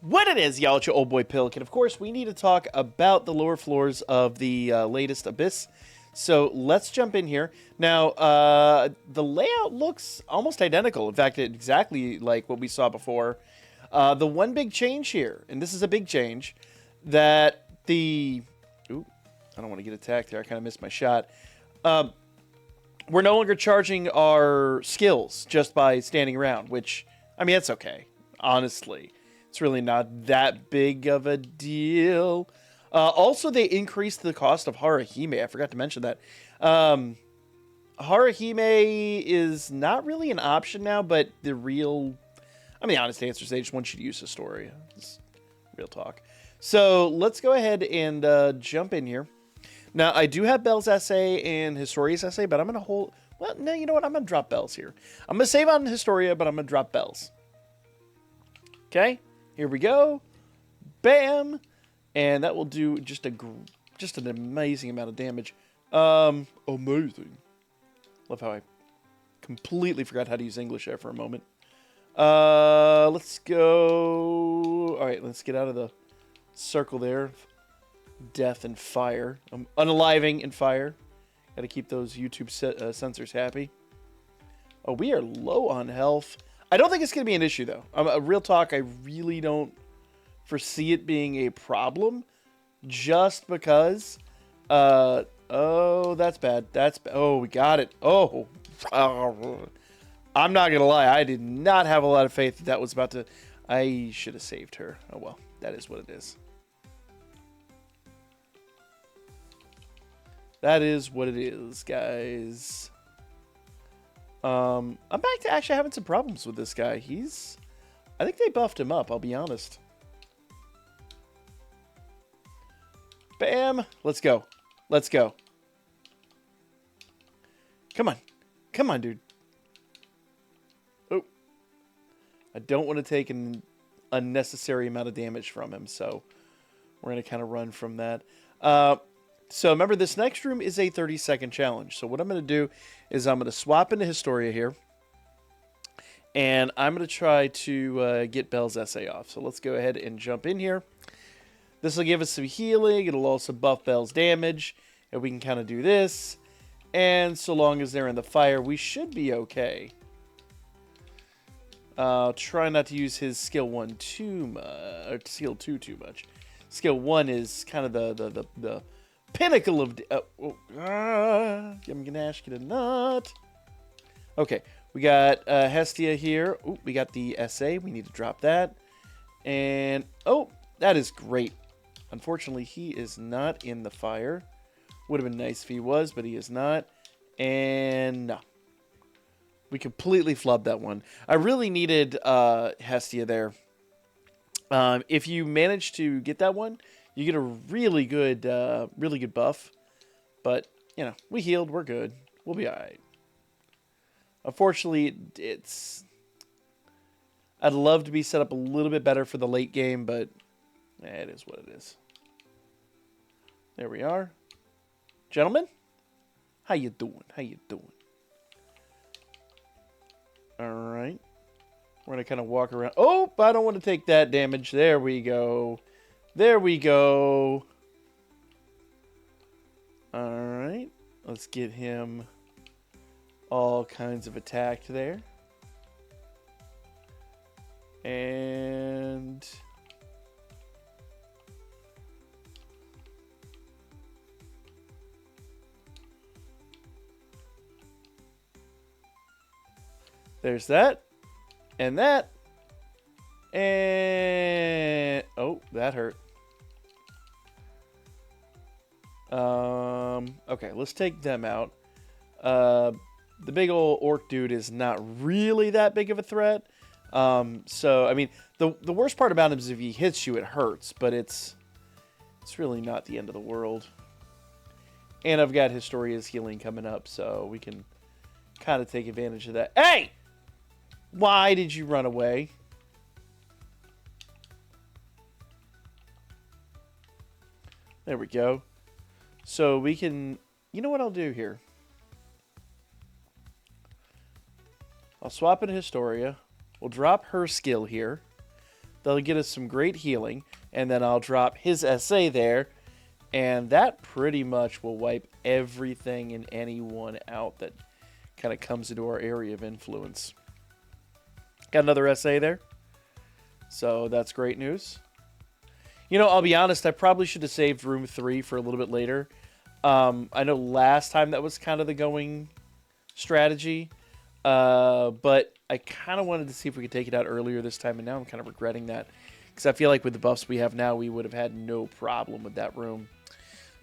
What it is, y'all, it's your old boy Pilk, and of course we need to talk about the lower floors of the latest Abyss. So let's jump in here. Now, the layout looks almost identical. In fact, exactly like what we saw before. The one big change here, and this is a big change, that the... Ooh, I don't want to get attacked here. I kind of missed my shot. We're no longer charging our skills just by standing around, which, I mean, that's okay, honestly. It's really not that big of a deal. Also, they increased the cost of Harahime. I forgot to mention that. Harahime is not really an option now, but the honest answer is they just want you to use Historia. It's real talk. So let's go ahead and jump in here. Now, I do have Bell's essay and Historia's essay, but I'm going to hold... Well, no, you know what? I'm going to drop Bell's here. I'm going to save on Historia, but I'm going to drop Bell's. Okay? Here we go. Bam! And that will do just an amazing amount of damage. Amazing. Love how I completely forgot how to use English there for a moment. Let's go... Alright, let's get out of the circle there. Death and fire. Unaliving and fire. Gotta keep those YouTube sensors happy. Oh, we are low on health. I don't think it's gonna be an issue, though. Real talk, I really don't foresee it being a problem. Just because... oh, that's bad. Oh, we got it. Oh. I'm not gonna lie. I did not have a lot of faith that was about to... I should have saved her. Oh, well. That is what it is. That is what it is, guys. I'm back to actually having some problems with this guy. I think they buffed him up, I'll be honest. Bam! Let's go. Let's go. Come on. Come on, dude. Oh. I don't want to take an unnecessary amount of damage from him, so we're going to kind of run from that. So remember, this next room is a 30-second challenge. So what I'm going to do is I'm going to swap into Historia here. And I'm going to try to get Bell's essay off. So let's go ahead and jump in here. This will give us some healing. It'll also buff Bell's damage. And we can kind of do this. And so long as they're in the fire, we should be okay. Try not to use his skill 1 too much. Or skill 2 too much. Skill 1 is kind of the pinnacle of... Gnash, get a nut. Okay, we got Hestia here. Ooh, we got the SA. We need to drop that. And, oh, that is great. Unfortunately, he is not in the fire. Would have been nice if he was, but he is not. And, no. We completely flubbed that one. I really needed Hestia there. If you manage to get that one... You get a really good buff. But, you know, we healed. We're good. We'll be alright. Unfortunately, I'd love to be set up a little bit better for the late game, but it is what it is. There we are. Gentlemen, how you doing? How you doing? Alright. We're going to kind of walk around. Oh, I don't want to take that damage. There we go. There we go. Alright. Let's get him all kinds of attacked there. And... there's that. And that. And... oh, that hurt. Okay, let's take them out. The big old orc dude is not really that big of a threat. So, I mean, the worst part about him is if he hits you, it hurts. But it's really not the end of the world. And I've got Historia's healing coming up, so we can kind of take advantage of that. Hey! Why did you run away? There we go. So we can... You know what I'll do here? I'll swap into Historia. We'll drop her skill here. They'll get us some great healing, and then I'll drop his SA there, and that pretty much will wipe everything and anyone out that kind of comes into our area of influence. Got another SA there, so that's great news. You know, I'll be honest, I probably should have saved room 3 for a little bit later. I know last time that was kind of the going strategy, but I kind of wanted to see if we could take it out earlier this time, and now I'm kind of regretting that, because I feel like with the buffs we have now, we would have had no problem with that room.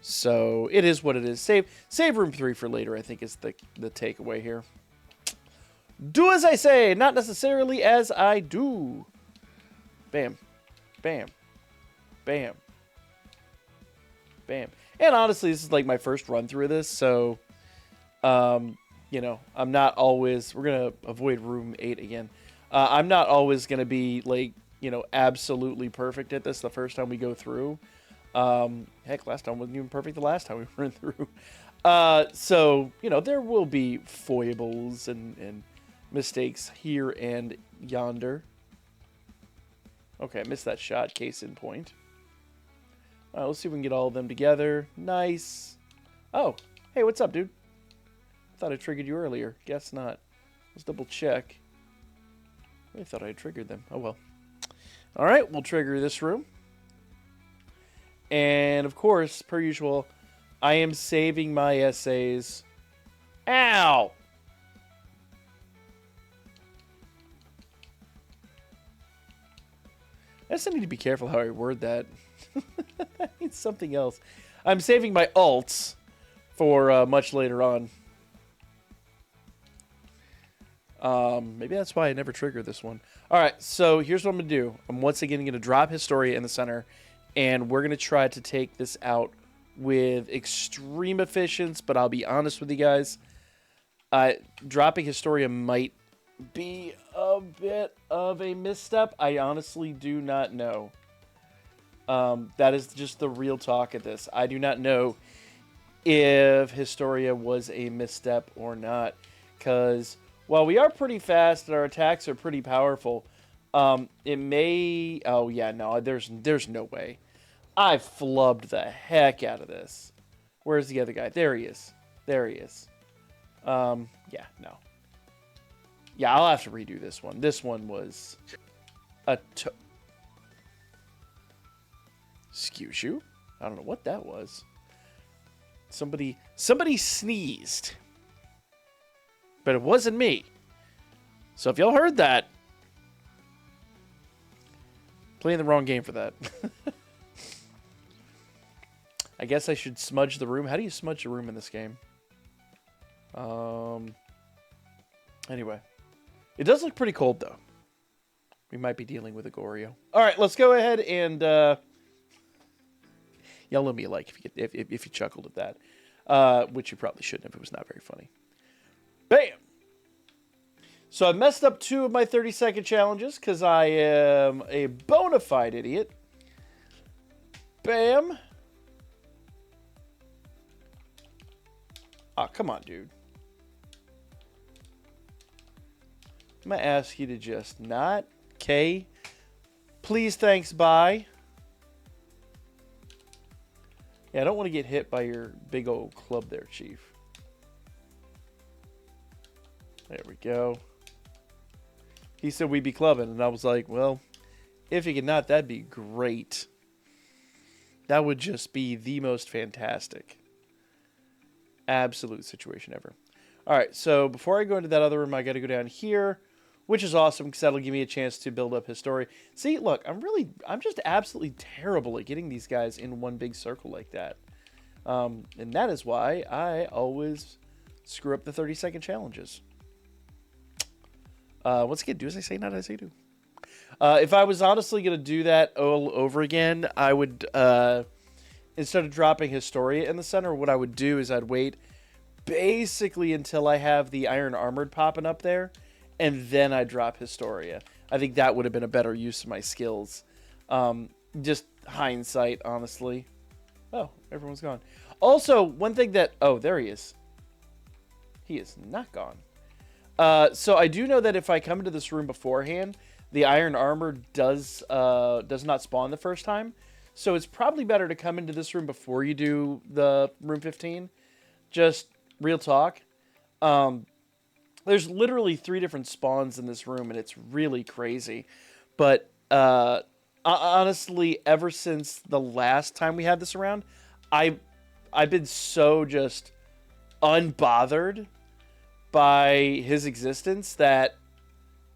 So it is what it is. Save room 3 for later, I think, is the takeaway here. Do as I say, not necessarily as I do. Bam. Bam. Bam. Bam. And honestly, this is like my first run through this, so, you know, I'm not always... We're going to avoid room 8 again. I'm not always going to be, like, you know, absolutely perfect at this the first time we go through. Heck, last time wasn't even perfect the last time we went through. So, you know, there will be foibles and mistakes here and yonder. Okay, I missed that shot. Case in point. All right, let's see if we can get all of them together. Nice. Oh, hey, what's up, dude? Thought I triggered you earlier. Guess not. Let's double check. I thought I triggered them. Oh, well. All right, we'll trigger this room. And, of course, per usual, I am saving my essays. Ow! I just need to be careful how I word that. I need something else. I'm saving my alts for much later on. Maybe that's why I never triggered this one. All right, so here's what I'm going to do. I'm once again going to drop Historia in the center, and we're going to try to take this out with extreme efficiency, but I'll be honest with you guys. Dropping Historia might be a bit of a misstep. I honestly do not know. That is just the real talk of this. I do not know if Historia was a misstep or not, because while we are pretty fast and our attacks are pretty powerful, it may... Oh, yeah, no, there's no way. I flubbed the heck out of this. Where's the other guy? There he is. There he is. Yeah, no. Yeah, I'll have to redo this one. This one was a... Excuse you? I don't know what that was. Somebody sneezed. But it wasn't me. So if y'all heard that, playing the wrong game for that. I guess I should smudge the room. How do you smudge a room in this game? Anyway. It does look pretty cold, though. We might be dealing with a Goryo. All right, let's go ahead and... Y'all owe me a like if you chuckled at that. Which you probably shouldn't if it was not very funny. Bam! So I messed up 2 of my 30-second challenges because I am a bona fide idiot. Bam! Oh, come on, dude. I'm going to ask you to just not. Okay. Please, thanks, bye. Yeah, I don't want to get hit by your big old club there, Chief. There we go. He said we'd be clubbing, and I was like, well, if you could not, that'd be great. That would just be the most fantastic, absolute situation ever. All right, so before I go into that other room, I got to go down here, which is awesome because that'll give me a chance to build up his story. See, look, I'm just absolutely terrible at getting these guys in one big circle like that. And that is why I always screw up the 30-second challenges. Once again, do as I say, not as I do. If I was honestly going to do that all over again, I would, instead of dropping Historia in the center, what I would do is I'd wait basically until I have the Iron Armored popping up there, and then I drop Historia. I think that would have been a better use of my skills. Just hindsight, honestly. Oh, everyone's gone. Also, one thing that... Oh, there he is. He is not gone. So I do know that if I come into this room beforehand, the iron armor does not spawn the first time. So it's probably better to come into this room before you do the room 15. Just real talk. There's literally 3 different spawns in this room, and it's really crazy. But honestly, ever since the last time we had this around, I've been so just unbothered by his existence that,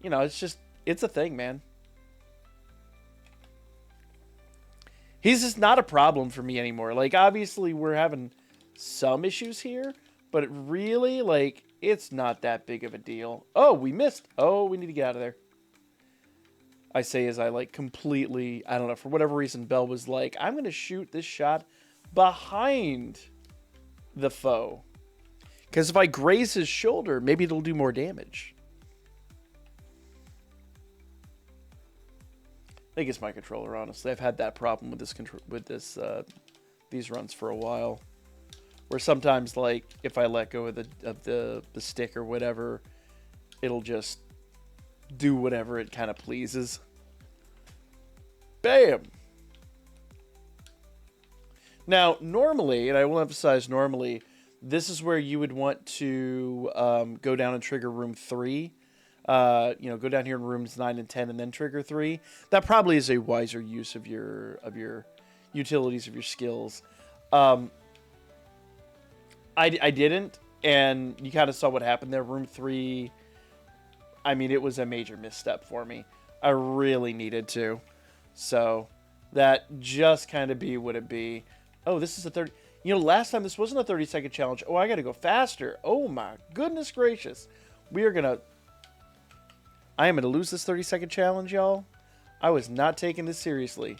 you know, it's a thing, man. He's just not a problem for me anymore. Like, obviously, we're having some issues here, but it really, like, it's not that big of a deal. Oh, we missed. Oh, we need to get out of there. I say as I, like, completely, I don't know, for whatever reason, Bell was like, I'm going to shoot this shot behind the foe. Because if I graze his shoulder, maybe it'll do more damage. I think it's my controller, honestly. I've had that problem with these runs for a while. Where sometimes, like, if I let go of the stick or whatever, it'll just do whatever it kind of pleases. Bam! Now, normally, and I will emphasize normally, this is where you would want to go down and trigger room 3. You know, go down here in rooms 9 and 10 and then trigger 3. That probably is a wiser use of your utilities, of your skills. I didn't, and you kind of saw what happened there. Room 3, I mean, it was a major misstep for me. I really needed to. So, that just kind of be what it be. Oh, this is a 30... You know, last time this wasn't a 30-second challenge. Oh, I got to go faster. Oh, my goodness gracious. We are going to... I am going to lose this 30-second challenge, y'all. I was not taking this seriously.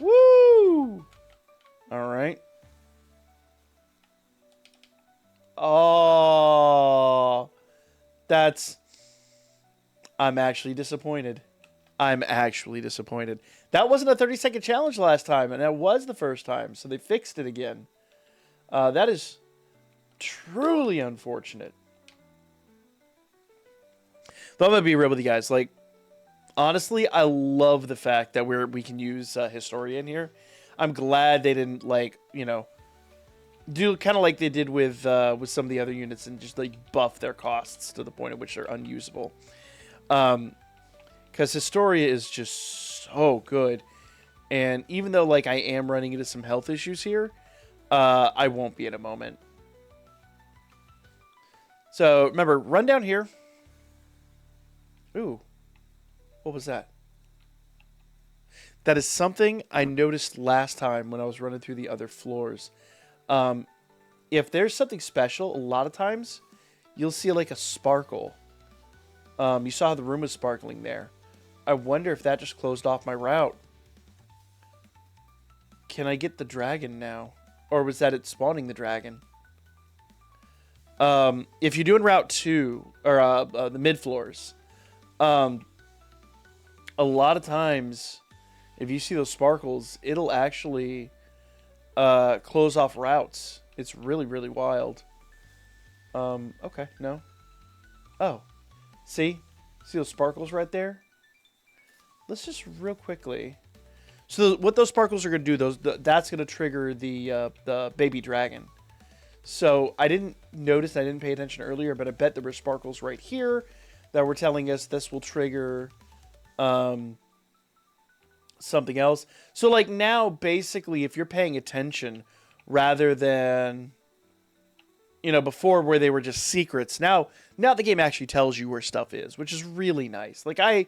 Woo! All right. Oh, that's... I'm actually disappointed. I'm actually disappointed. That wasn't a 30-second challenge last time, and that was the first time, so they fixed it again. That is truly unfortunate. But I'm going to be real with you guys. Like, honestly, I love the fact that we can use Historian here. I'm glad they didn't, like, you know, do kind of like they did with some of the other units and just, like, buff their costs to the point at which they're unusable. Because Historia is just so good. And even though, like, I am running into some health issues here, I won't be in a moment. So, remember, run down here. Ooh. What was that? That is something I noticed last time when I was running through the other floors. If there's something special, a lot of times, you'll see, like, a sparkle. You saw how the room was sparkling there. I wonder if that just closed off my route. Can I get the dragon now? Or was that it spawning the dragon? If you're doing Route 2, or the mid-floors, a lot of times, if you see those sparkles, it'll actually close off routes. It's really, really wild. Okay, no. Oh. See those sparkles right there? Let's just real quickly. So what those sparkles are going to do, that's going to trigger the baby dragon. So I didn't notice, I didn't pay attention earlier, but I bet there were sparkles right here that were telling us this will trigger something else. So, like, now, basically, if you're paying attention, rather than, you know, before where they were just secrets, now the game actually tells you where stuff is, which is really nice. Like, I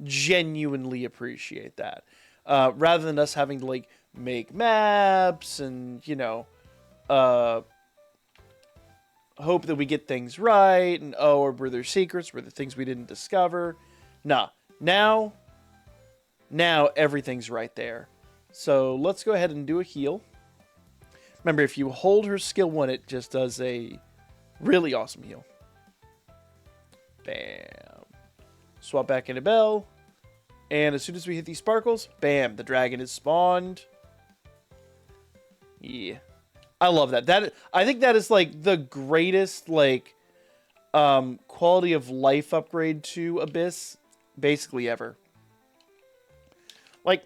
genuinely appreciate that. Rather than us having to, like, make maps and, you know, hope that we get things right, and, oh, or were there secrets, were there things we didn't discover? Nah. Now everything's right there. So let's go ahead and do a heal. Remember, if you hold her skill 1, it just does a really awesome heal. Bam. Swap back into Bell. And as soon as we hit these sparkles, bam, the dragon is spawned. Yeah. I love that. I think that is, like, the greatest, like, quality of life upgrade to Abyss basically ever. Like,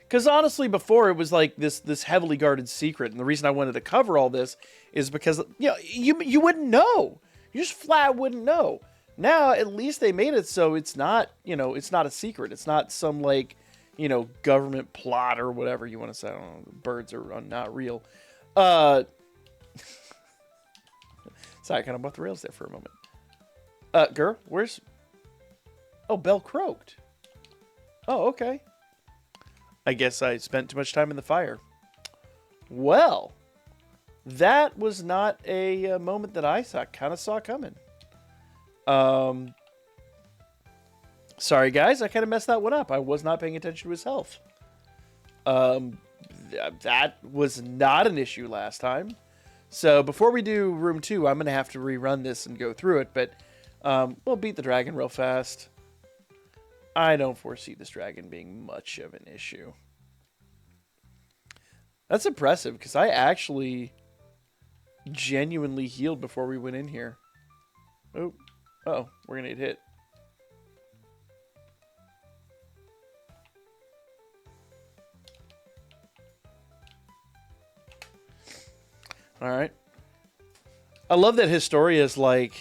because honestly, before it was like this heavily guarded secret, and the reason I wanted to cover all this is because you wouldn't know. You just flat wouldn't know. Now at least they made it so it's not it's not a secret. It's not some like government plot or whatever you want to say. I don't know. Birds are not real. Sorry, I kind of bumped the rails there for a moment. Girl, where's? Oh, Bell croaked. Oh, okay. I guess I spent too much time in the fire. Well, that was not a moment that I kind of saw coming. Sorry, guys. I kind of messed that one up. I was not paying attention to his health. That was not an issue last time. So before we do room 2, I'm going to have to rerun this and go through it. But we'll beat the dragon real fast. I don't foresee this dragon being much of an issue. That's impressive, because I actually genuinely healed before we went in here. Oh, uh-oh, we're going to get hit. All right. I love that Historia is like...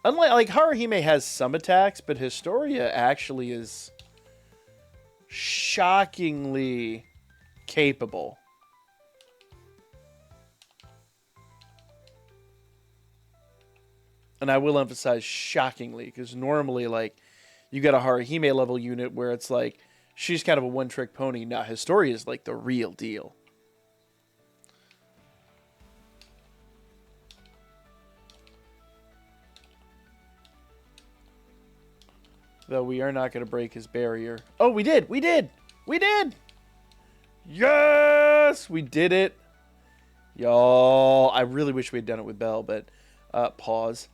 Unlike Haruhime has some attacks, but Historia actually is shockingly capable. And I will emphasize shockingly, because normally, like, you got a Haruhime level unit where it's like, she's kind of a one-trick pony. Now, Historia is like the real deal. Though we are not going to break his barrier. Oh, we did! We did! We did! Yes! We did it! Y'all, I really wish we had done it with Bell, but pause.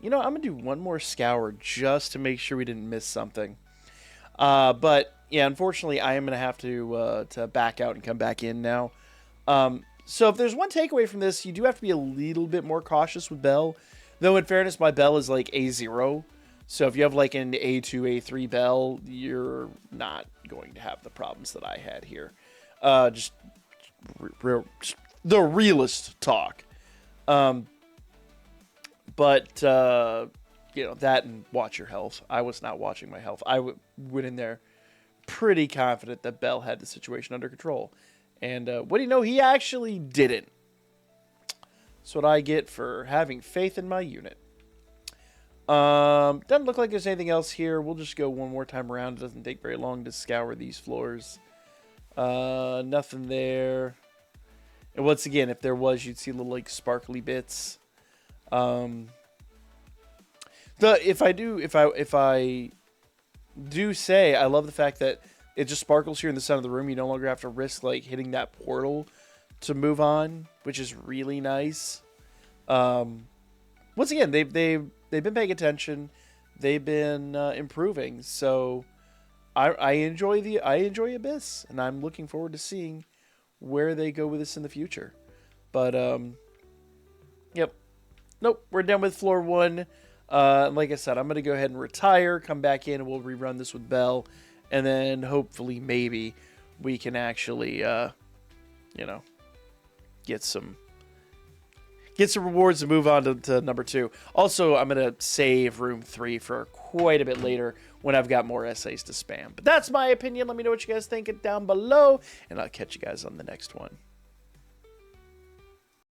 I'm going to do one more scour just to make sure we didn't miss something. But, yeah, unfortunately, I am going to have to back out and come back in now. So if there's one takeaway from this, you do have to be a little bit more cautious with Bell. Though, in fairness, my Bell is like A0. So if you have like an A2, A3 Bell, you're not going to have the problems that I had here. Just the realist talk. But, that and watch your health. I was not watching my health. I went in there pretty confident that Bell had the situation under control. And what do you know? He actually didn't. That's what I get for having faith in my unit. Doesn't look like there's anything else here. We'll just go one more time around. It doesn't take very long to scour these floors. Nothing there. And once again, if there was, you'd see little like sparkly bits. If I do say, I love the fact that it just sparkles here in the center of the room. You no longer have to risk like hitting that portal to move on, which is really nice. Once again, they've been paying attention. They've been improving. So I enjoy Abyss, and I'm looking forward to seeing where they go with this in the future. But yep, nope, we're done with floor 1. Like I said, I'm gonna go ahead and retire, come back in, and we'll rerun this with Bell, and then hopefully maybe we can actually get some rewards and move on to number 2. Also, I'm going to save room 3 for quite a bit later when I've got more essays to spam. But that's my opinion. Let me know what you guys think down below, and I'll catch you guys on the next one.